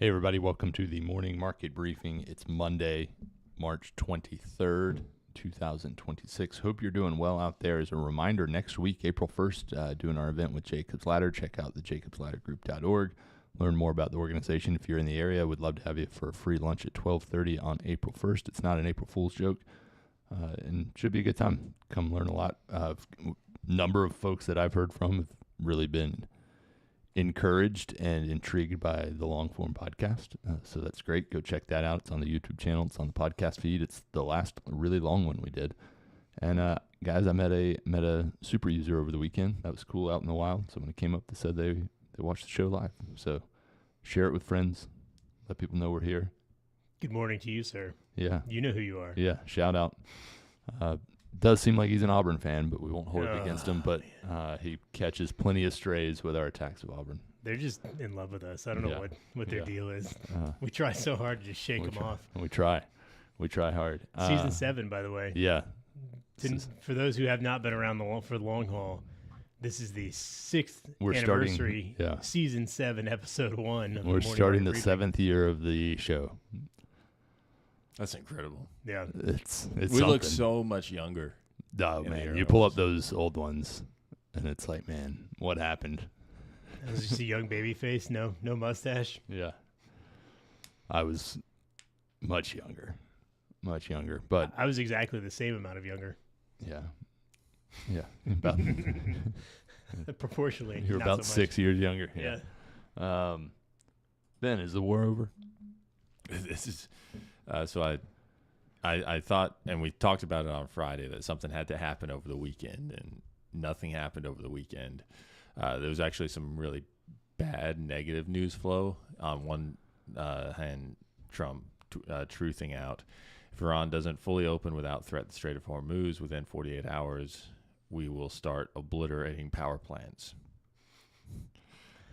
Hey everybody, welcome to the morning market briefing. It's Monday, March 23rd, 2026. Hope you're doing well out there. As a reminder, next week, April 1st, doing our event with Jacob's Ladder. Check out the jacobsladdergroup.org. Learn more about the organization. If you're in the area, we'd love to have you for a free lunch at 12:30 on April 1st. It's not an April Fool's joke, and should be a good time. Come learn a lot. Number of folks that I've heard from have really been encouraged and intrigued by the long form podcast. So that's great. Go check that out. It's on the YouTube channel. It's on the podcast feed. It's the last really long one we did. And guys, I met a super user over the weekend. That was cool out in the wild. Someone came up that said they watched the show live. So share it with friends. Let people know we're here. Good morning to you, sir. Yeah. You know who you are. Yeah. Shout out. Does seem like he's an Auburn fan, but we won't hold it against him. But he catches plenty of strays with our attacks of Auburn. They're just in love with us. I don't know what their deal is. We try so hard to just shake them off. We try hard. Season 7, by the way. Yeah. For those who have not been around for the long haul, this is the 6th anniversary. Season 7, episode 1. We're starting the 7th year of the show. That's incredible. Yeah. It's we look so much younger. Oh, man. You pull up those old ones, and it's like, man, what happened? That was just a young baby face. No mustache. Yeah. I was much younger. But I was exactly the same amount of younger. Yeah. Yeah. About proportionally. You're about so 6 years younger. Yeah. Ben, is the war over? This is so I thought, and we talked about it on Friday, that something had to happen over the weekend, and nothing happened over the weekend. There was actually some really bad negative news flow. On one hand, Trump truthing out, if Iran doesn't fully open without threat the Strait of Hormuz within 48 hours, we will start obliterating power plants.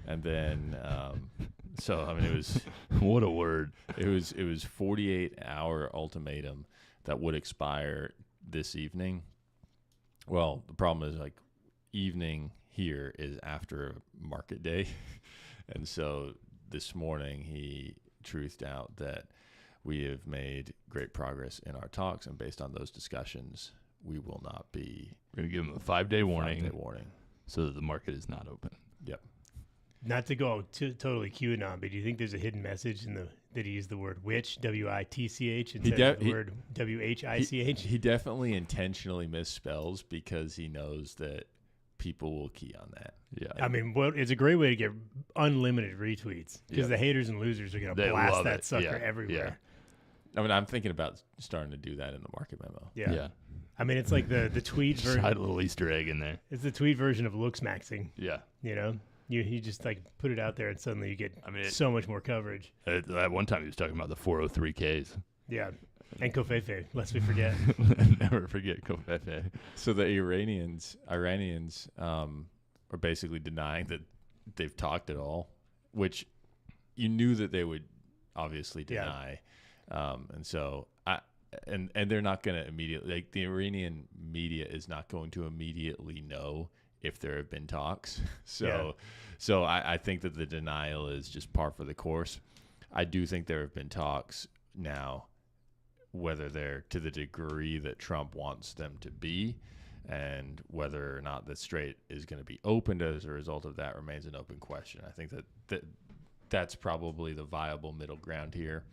And then, so I mean, it was what a word. It was 48-hour ultimatum that would expire this evening. Well, the problem is, like, evening here is after market day, and so this morning he truthed out that we have made great progress in our talks, and based on those discussions, we will not be. We're gonna give him a 5-day warning. 5-day warning, so that the market is not open. Yep. Not to go totally QAnon, but do you think there's a hidden message that he used the word witch, W-I-T-C-H, instead of the word W-H-I-C-H? He definitely intentionally misspells because he knows that people will key on that. Yeah. I mean, it's a great way to get unlimited retweets because the haters and losers are going to blast that sucker everywhere. I mean, I'm thinking about starting to do that in the market memo. Yeah. I mean, it's like the tweet version. Hide a little Easter egg in there. It's the tweet version of looks maxing. Yeah. You know? You just like put it out there and suddenly you get so much more coverage. At one time he was talking about the 403Ks. Yeah. And Kofefe, lest we forget. Never forget Kofefe. So the Iranians are basically denying that they've talked at all, which you knew that they would obviously deny. And so and they're not going to immediately, like, the Iranian media is not going to immediately know if there have been talks. So I think that the denial is just par for the course. I do think there have been talks now, whether they're to the degree that Trump wants them to be, and whether or not the strait is going to be opened as a result of that remains an open question. I think that's probably the viable middle ground here.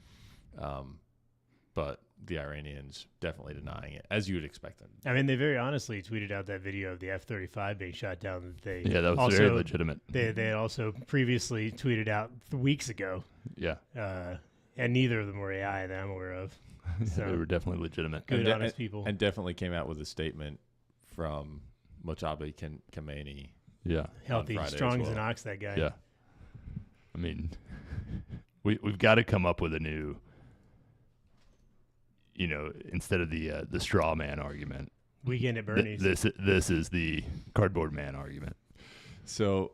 But the Iranians definitely denying it, as you would expect them. I mean, they very honestly tweeted out that video of the F-35 being shot down. That was very legitimate. They had also previously tweeted out weeks ago. Yeah. And neither of them were AI that I'm aware of. So they were definitely legitimate. Good, honest people. And definitely came out with a statement from Mojtaba Khamenei. Yeah. Healthy, strong as an ox, that guy. Yeah. I mean, we've got to come up with a new, instead of the straw man argument. Weekend at Bernie's. This is the cardboard man argument. So,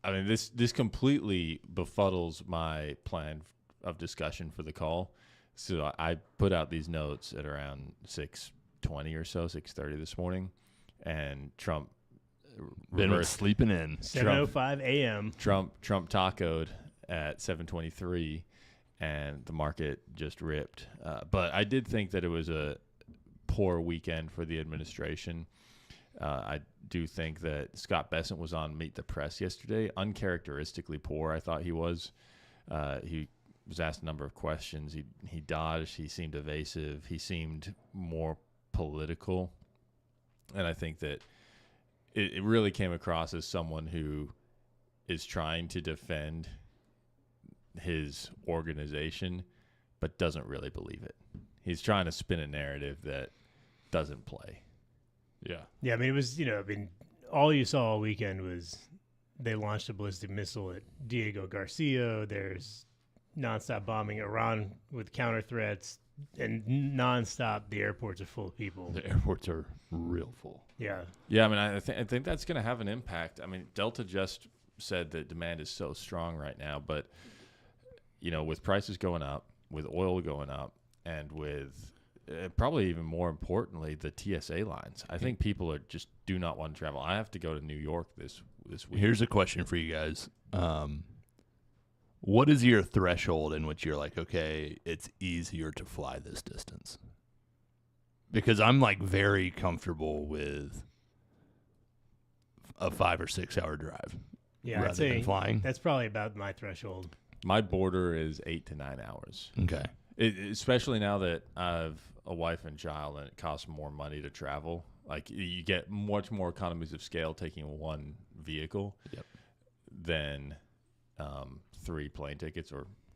I mean, this completely befuddles my plan of discussion for the call. So I put out these notes at around 6:20 or so, 6:30 this morning, and Trump been sleeping in. 7:05 a.m. Trump tacoed at 7:23, and the market just ripped. But I did think that it was a poor weekend for the administration. I do think that Scott Bessent was on Meet the Press yesterday. Uncharacteristically poor, I thought he was. He was asked a number of questions. He dodged. He seemed evasive. He seemed more political. And I think that it really came across as someone who is trying to defend his organization, but doesn't really believe it. He's trying to spin a narrative that doesn't play. Yeah. Yeah, I mean, it was, all you saw all weekend was they launched a ballistic missile at Diego Garcia. There's nonstop bombing Iran with counter threats, and nonstop the airports are full of people. The airports are real full. Yeah. Yeah, I mean, I think that's going to have an impact. I mean, Delta just said that demand is so strong right now, but, with prices going up, with oil going up, and with probably even more importantly, the TSA lines. I think people just do not want to travel. I have to go to New York this week. Here's a question for you guys. What is your threshold in which you're like, okay, it's easier to fly this distance? Because I'm like very comfortable with a 5 or 6 hour drive. Yeah, rather I'd say than flying. That's probably about my threshold. My border is 8 to 9 hours. Okay. Especially now that I have a wife and child and it costs more money to travel. Like you get much more economies of scale taking one vehicle than 3 plane tickets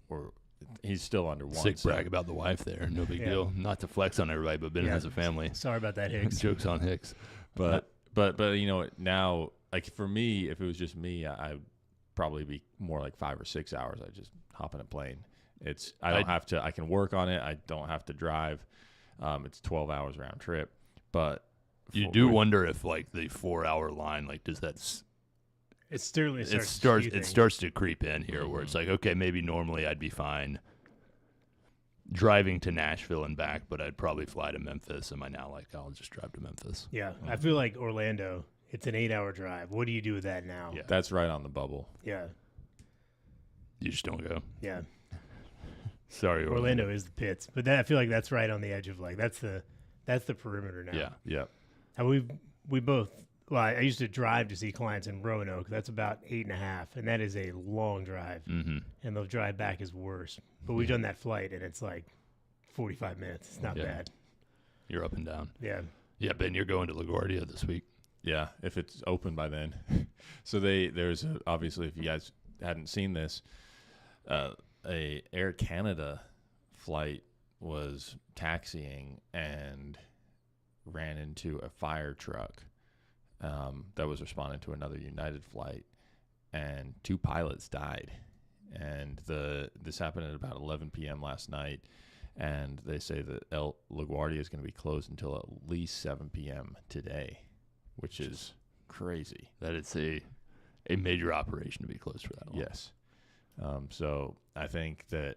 or he's still under one. Sick brag about the wife there. No big deal. Not to flex on everybody, but Ben has a family. Sorry about that, Hicks. Jokes on Hicks. But now, like for me, if it was just me, I'd probably be more like 5 or 6 hours. I just hop in a plane. I can work on it. I don't have to drive. It's 12 hours round trip. But you do wonder if like the 4 hour line, like does that it starts to creep in here where it's like, okay, maybe normally I'd be fine driving to Nashville and back, but I'd probably fly to Memphis. Am I now like, I'll just drive to Memphis? Yeah. I feel like Orlando, it's an 8 hour drive. What do you do with that now? Yeah. That's right on the bubble. Yeah. You just don't go. Yeah. Sorry, Orlando is the pits, but I feel like that's right on the edge of like that's the perimeter now. Yeah. Yeah. And we both. Well, I used to drive to see clients in Roanoke. That's about 8.5, and that is a long drive. Mm-hmm. And the drive back is worse. But we've done that flight, and it's like 45 minutes. It's not bad. You're up and down. Yeah. Yeah, Ben, you're going to LaGuardia this week. Yeah, if it's open by then. So obviously, if you guys hadn't seen this, a Air Canada flight was taxiing and ran into a fire truck that was responding to another United flight, and 2 pilots died. And this happened at about 11 p.m. last night, and they say that LaGuardia is going to be closed until at least 7 p.m. today, which is crazy. That it's a major operation to be closed for that long. Yes. So I think that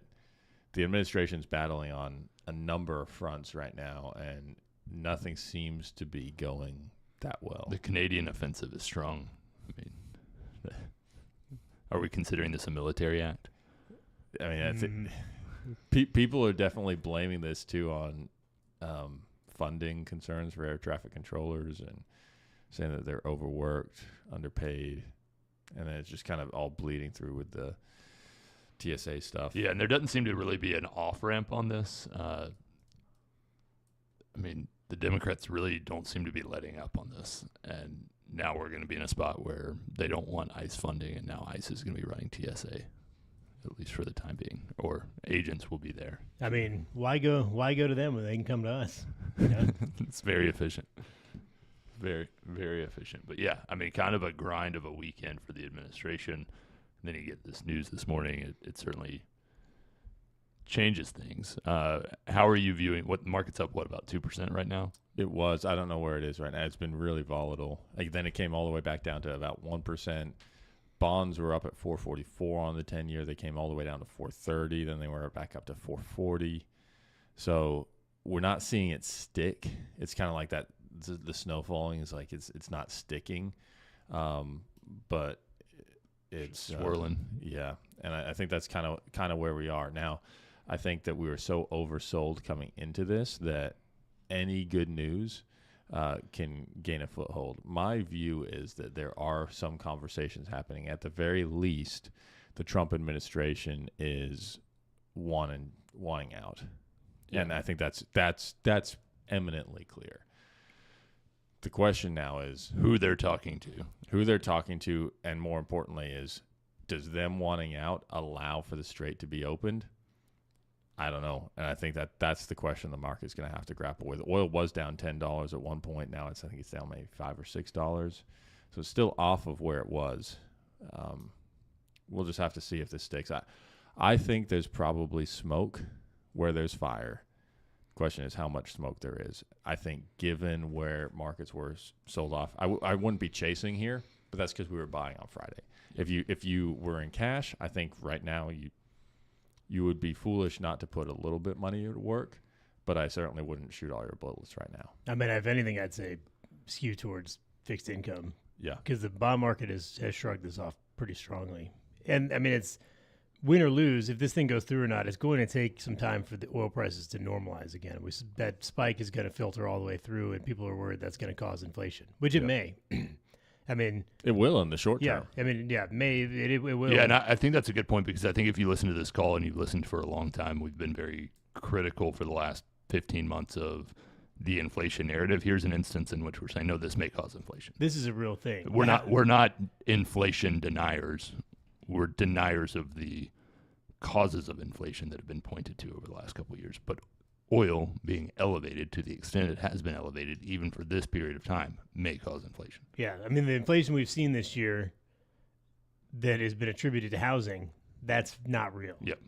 the administration's battling on a number of fronts right now, and nothing seems to be going that well. The Canadian offensive is strong. I mean, are we considering this a military act? I mean, people are definitely blaming this too on funding concerns for air traffic controllers and saying that they're overworked, underpaid, and then it's just kind of all bleeding through with the TSA stuff. Yeah, and there doesn't seem to really be an off-ramp on this. I mean, the Democrats really don't seem to be letting up on this, and now we're going to be in a spot where they don't want ICE funding, and now ICE is going to be running TSA, at least for the time being, or agents will be there. I mean, why go to them when they can come to us? You know? It's very efficient. Very, very efficient. But yeah, I mean, kind of a grind of a weekend for the administration. And then you get this news this morning. It certainly changes things. How are you viewing what the market's up? What, about 2% right now? It was. I don't know where it is right now. It's been really volatile. Then it came all the way back down to about 1%. Bonds were up at 444 on the 10-year. They came all the way down to 430. Then they were back up to 440. So we're not seeing it stick. It's kind of like that. The snow falling is like it's not sticking, but it's swirling. Yeah, And I think that's kind of where we are now. I think that we were so oversold coming into this that any good news can gain a foothold. My view is that there are some conversations happening. At the very least, the Trump administration is wanting out. Yeah. And I think that's eminently clear. The question now is who they're talking to, and more importantly is, does them wanting out allow for the strait to be opened? I don't know. And I think that's the question the market's going to have to grapple with. Oil was down $10 at one point. Now I think it's down maybe $5 or $6. So it's still off of where it was. We'll just have to see if this sticks. I think there's probably smoke where there's fire. Question is how much smoke there is. I think given where markets were sold off, I wouldn't be chasing here, but that's because we were buying on Friday. If you were in cash, I think right now you would be foolish not to put a little bit money to work, but I certainly wouldn't shoot all your bullets right now. I mean, if anything, I'd say skew towards fixed income. Yeah, because the bond market has shrugged this off pretty strongly. And I mean, it's win or lose. If this thing goes through or not, it's going to take some time for the oil prices to normalize again. That spike is going to filter all the way through, and people are worried that's going to cause inflation, which it may. I mean, it will in the short term. Yeah, I mean, yeah, it will. Yeah, and I think that's a good point, because I think if you listen to this call and you've listened for a long time, we've been very critical for the last 15 months of the inflation narrative. Here's an instance in which we're saying, no, this may cause inflation. This is a real thing. We're not inflation deniers. We're deniers of the causes of inflation that have been pointed to over the last couple of years. But oil being elevated to the extent it has been elevated, even for this period of time, may cause inflation. Yeah, I mean, the inflation we've seen this year that has been attributed to housing, that's not real. Yep.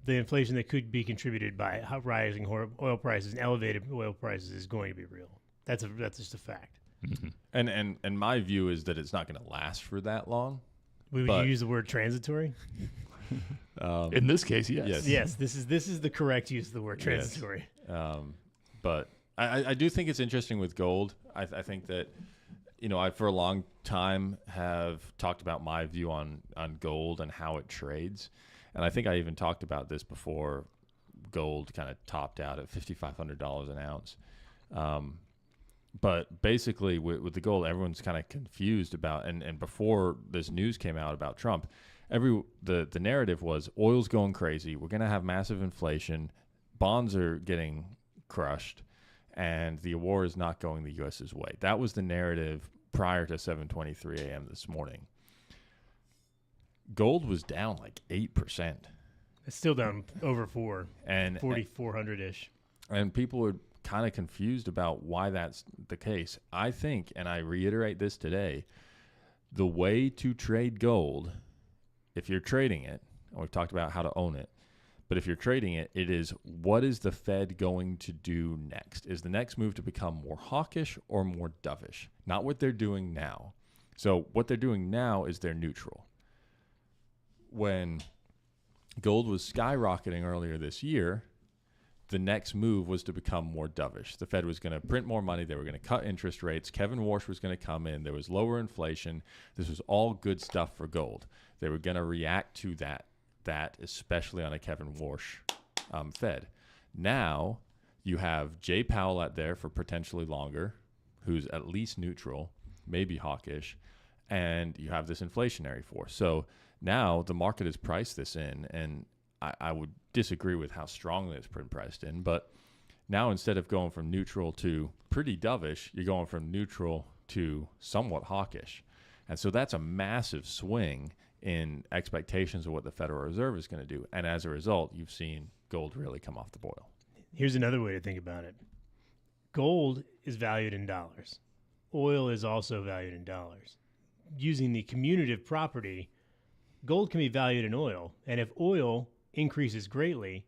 The inflation that could be contributed by rising oil prices and elevated oil prices is going to be real. That's just a fact. Mm-hmm. And my view is that it's not going to last for that long. Would you use the word transitory? In this case, yes. Yes, this is the correct use of the word transitory. Yes. But I do think it's interesting with gold. I think that, I for a long time have talked about my view on gold and how it trades. And I think I even talked about this before gold kind of topped out at $5,500 an ounce. But basically with the gold, everyone's kind of confused about, and before this news came out about Trump, the narrative was oil's going crazy. We're going to have massive inflation. Bonds are getting crushed, and the war is not going the U.S.'s way. That was the narrative prior to 7:23 a.m. this morning. Gold was down like 8%. It's still down over 4, and 4,400-ish. And people were kind of confused about why that's the case. I think, and I reiterate this today, the way to trade gold, if you're trading it, and we've talked about how to own it, but if you're trading it, it is what is the Fed going to do next? Is the next move to become more hawkish or more dovish? Not what they're doing now. So what they're doing now is they're neutral. When gold was skyrocketing earlier this year, the next move was to become more dovish. The Fed was going to print more money. They were going to cut interest rates. Kevin Warsh was going to come in. There was lower inflation. This was all good stuff for gold. They were going to react to that especially on a Kevin Warsh Fed. Now you have Jay Powell out there for potentially longer, who's at least neutral, maybe hawkish, and you have this inflationary force. So now the market has priced this in, and I would disagree with how strongly it's been priced in, but now instead of going from neutral to pretty dovish, you're going from neutral to somewhat hawkish. And so that's a massive swing in expectations of what the Federal Reserve is going to do. And as a result, you've seen gold really come off the boil. Here's another way to think about it. Gold is valued in dollars. Oil is also valued in dollars. Using the commutative property, gold can be valued in oil. And if oil increases greatly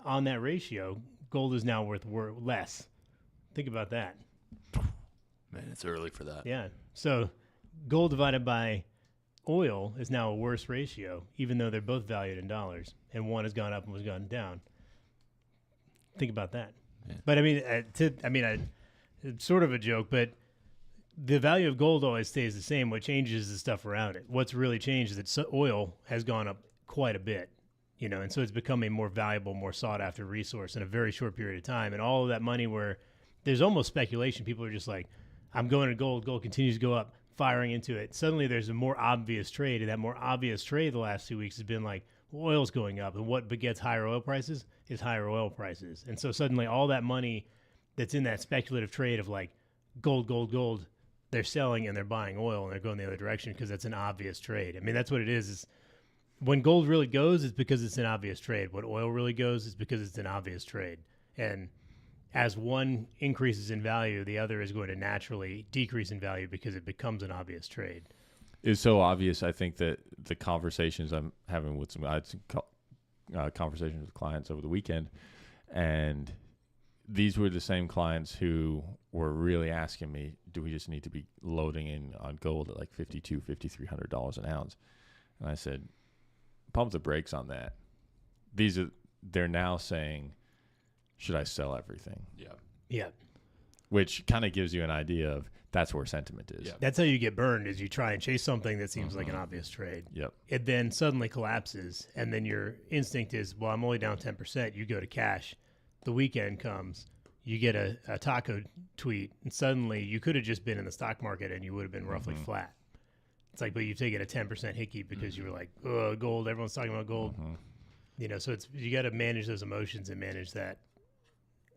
on that ratio, gold is now worth less. Think about that. Man, it's early for that. Yeah. So gold divided by oil is now a worse ratio, even though they're both valued in dollars, and one has gone up and was gone down. Think about that. Yeah. But I mean, it's sort of a joke, but the value of gold always stays the same. What changes is the stuff around it. What's really changed is that oil has gone up quite a bit, and so it's become a more valuable, more sought after resource in a very short period of time. And all of that money where there's almost speculation, people are just like, I'm going to gold continues to go up, firing into it. Suddenly there's a more obvious trade, and that more obvious trade the last 2 weeks has been like, oil's going up, and what begets higher oil prices is higher oil prices. And so suddenly all that money that's in that speculative trade of like gold, they're selling and they're buying oil and they're going the other direction because that's an obvious trade. I mean, that's what it is when gold really goes, it's because it's an obvious trade. When oil really goes, it's because it's an obvious trade. And as one increases in value, the other is going to naturally decrease in value because it becomes an obvious trade. It's so obvious. I think that the conversations I'm having with I had some conversations with clients over the weekend, and these were the same clients who were really asking me, do we just need to be loading in on gold at like $5,200, $5,300 an ounce? And I said, pump the brakes on that. They're now saying, should I sell everything? Yeah. Which kind of gives you an idea of that's where sentiment is. Yeah. That's how you get burned, is you try and chase something that seems like an obvious trade. Yep. It then suddenly collapses, and then your instinct is, well, I'm only down 10%. You go to cash. The weekend comes. You get a taco tweet, and suddenly you could have just been in the stock market and you would have been roughly flat. It's like, but you've taken a 10% hickey because you were like, oh, gold. Everyone's talking about gold. So you got to manage those emotions and manage that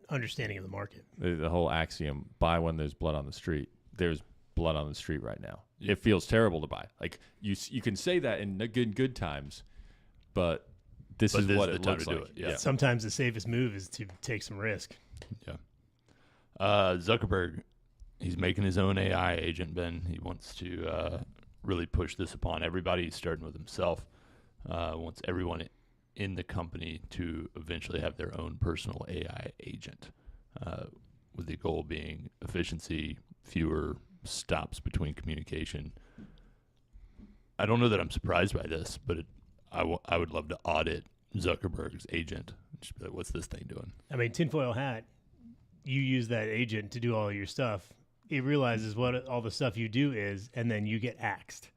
understanding of the market. The whole axiom, buy when there's blood on the street. There's blood on the street right now. It feels terrible to buy. Like you can say that in good times, but this is what it looks like. Yeah. Sometimes the safest move is to take some risk. Yeah. Zuckerberg, he's making his own AI agent, Ben. He wants to really push this upon everybody. He's starting with himself. Wants everyone in the company to eventually have their own personal AI agent, with the goal being efficiency, fewer stops between communication. I don't know that I'm surprised by this, but I would love to audit Zuckerberg's agent. Just be like, what's this thing doing? I mean, tinfoil hat, you use that agent to do all your stuff. It realizes what all the stuff you do is, and then you get axed.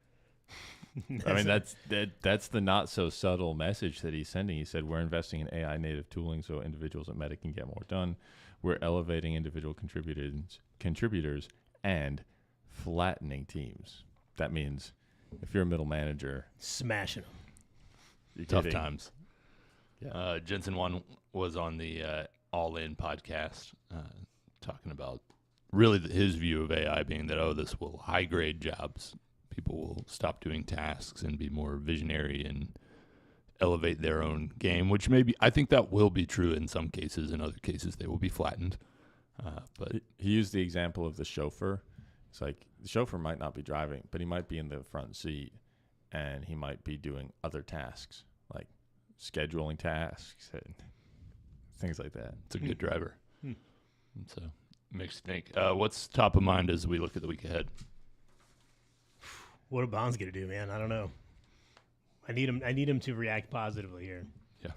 I mean, that's the not so subtle message that he's sending. He said, we're investing in AI native tooling so individuals at Meta can get more done. We're elevating individual contributors and flattening teams. That means if you're a middle manager, smashing them. You're Tough kidding. times. Yeah. Jensen Wan was on the All In podcast talking about really his view of AI being that, this will high grade jobs. People will stop doing tasks and be more visionary and elevate their own game, which I think that will be true in some cases. In other cases, they will be flattened. But he used the example of the chauffeur. It's like the chauffeur might not be driving, but he might be in the front seat and he might be doing other tasks like scheduling tasks and things like that. It's a good driver. And so makes you think. What's top of mind as we look at the week ahead? What are bonds going to do, man? I don't know. I need him to react positively here. Yeah.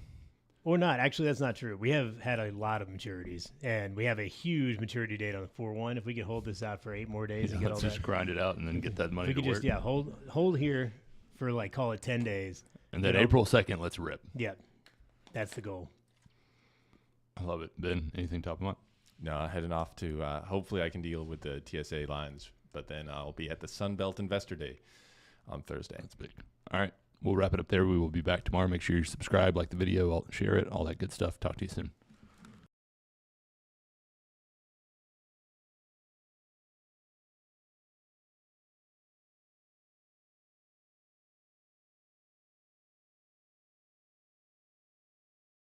Or not. Actually, that's not true. We have had a lot of maturities, and we have a huge maturity date on the 4/1. If we could hold this out for 8 more days and get all let's that. just grind it out and then get that money We to could work. just, hold here for call it 10 days. And then April 2nd, let's rip. Yeah. That's the goal. I love it. Ben, anything top of mind? No, heading off to hopefully I can deal with the TSA lines, but then I'll be at the Sunbelt Investor Day on Thursday. That's big. All right. We'll wrap it up there. We will be back tomorrow. Make sure you subscribe, like the video, share it, all that good stuff. Talk to you soon.